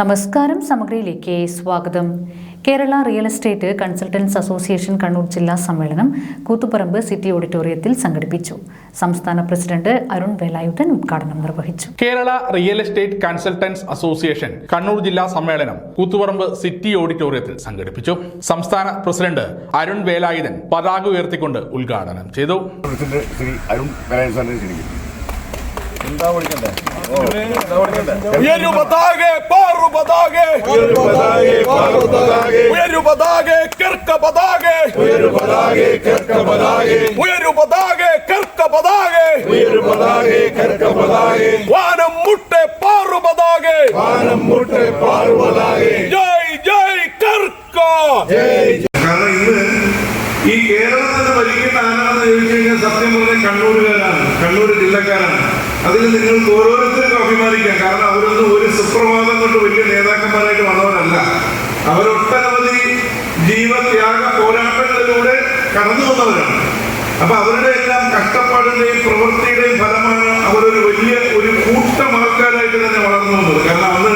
നമസ്കാരം സമഗ്രയിലേക്ക് സ്വാഗതം. Kerala real estate consultants association Kannur ജില്ലാ സമ്മേളനം കൂത്തുപറമ്പ് സിറ്റി ഓഡിറ്റോറിയത്തിൽ സംഘടിപ്പിച്ചു. സംസ്ഥാന പ്രസിഡന്റ് അരുൺ വേലായുധൻ ഉദ്ഘാടനം നിർവഹിച്ചു. Kerala real estate consultants association Kannur ജില്ലാ സമ്മേളനം കൂത്തുപറമ്പ് സിറ്റി ഓഡിറ്റോറിയത്തിൽ സംഘടിപ്പിച്ചു. സംസ്ഥാന പ്രസിഡന്റ് അരുൺ വേലായുധൻ പതാക ഉയർത്തിക്കൊണ്ട് ഉദ്ഘാടനം ചെയ്തു. വാനം മുട്ടെ പാറു പതാകെ, ജയ് ജയ് കർക്ക. കാരണം ഇന്ന് ഈ കേരളത്തിൽ ഭരിക്കുന്ന ആരാണെന്ന് ചോദിച്ചു കഴിഞ്ഞാൽ സത്യം പറഞ്ഞ കണ്ണൂരുകാരാണ്, കണ്ണൂർ ജില്ലക്കാരാണ്. അതിൽ നിങ്ങൾക്ക് ഓരോരുത്തർക്കും അഭിമാനിക്കാം. കാരണം അവരൊന്നും ഒരു സുപ്രഭാതം കൊണ്ട് വലിയ നേതാക്കന്മാരായിട്ട് വന്നവരല്ല. അവരൊട്ടനവധി ജീവത്യാഗ പോരാട്ടങ്ങളിലൂടെ കടന്നു വന്നവരാണ്. അപ്പൊ അവരുടെ എല്ലാം കഷ്ടപ്പാടിന്റെയും പ്രവൃത്തിയുടെയും ഫലമാണ് അവരൊരു വലിയ ഒരു കൂട്ടം ആൾക്കാരായിട്ട് തന്നെ വളർന്നു വന്നത്. കാരണം അന്ന്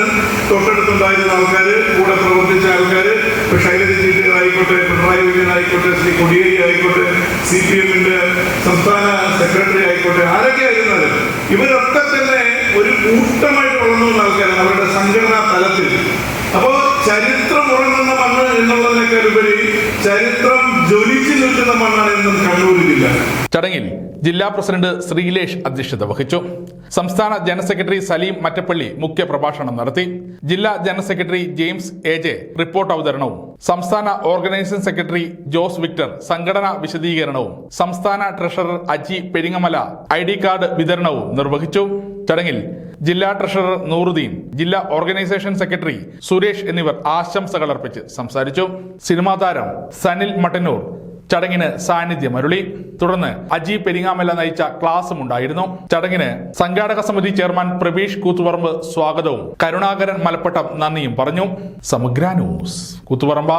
തൊട്ടടുത്തുണ്ടായിരുന്ന ആൾക്കാര്, കൂടെ പ്രവർത്തിച്ച ആൾക്കാര്, ശൈലജ ടീച്ചർ ആയിക്കോട്ടെ, പിണറായി വിജയൻ ആയിക്കോട്ടെ, ശ്രീ കൊടിയേരി ആയിക്കോട്ടെ, CPM-ന്റെ സംസ്ഥാന സെക്രട്ടറി ആയിക്കോട്ടെ, ആരൊക്കെ ആയിരുന്നാലും ഇവരൊക്കെ തന്നെ ഒരു കൂട്ടമായിട്ട് വളർന്നു വന്ന ആൾക്കാരാണ് അവരുടെ സംഘടനാ തലത്തിൽ. അപ്പോ ചരിത്രം ഉറങ്ങുന്ന മണ്ണ് എന്നുള്ളതിനേക്കാൾ ഉപരി ചരിത്രം ജ്വലിച്ചു നിൽക്കുന്ന മണ്ണാണ് എന്നും കണ്ണൂരില്ല. ചടങ്ങിൽ ജില്ലാ പ്രസിഡന്റ് ശ്രീലേഷ് അധ്യക്ഷത വഹിച്ചു. സംസ്ഥാന ജനറൽ സെക്രട്ടറി സലീം മറ്റപ്പള്ളി മുഖ്യ പ്രഭാഷണം നടത്തി. ജില്ലാ general secretary James AJ report അവതരണവും, സംസ്ഥാന ഓർഗനൈസിംഗ് സെക്രട്ടറി ജോസ് വിക്ടർ സംഘടനാ വിശദീകരണവും, സംസ്ഥാന treasurer Aji Peringamala ID card വിതരണവും നിർവഹിച്ചു. ചടങ്ങിൽ ജില്ലാ ട്രഷറർ നൂറുദ്ദീൻ, ജില്ലാ ഓർഗനൈസേഷൻ സെക്രട്ടറി സുരേഷ് എന്നിവർ ആശംസകൾ അർപ്പിച്ച് സംസാരിച്ചു. സിനിമാ താരം സനിൽ മട്ടന്നൂർ ചടങ്ങിന് സാന്നിധ്യമരുളി. തുടർന്ന് അജി പെരിങ്ങാമല നയിച്ച ക്ലാസും ഉണ്ടായിരുന്നു. ചടങ്ങിന് സംഘാടക സമിതി ചെയർമാൻ പ്രബീഷ് കൂത്തുപറമ്പ് സ്വാഗതവും കരുണാകരൻ മലപ്പട്ടം നന്ദിയും പറഞ്ഞു. സമഗ്ര ന്യൂസ് കൂത്തുപറമ്പ.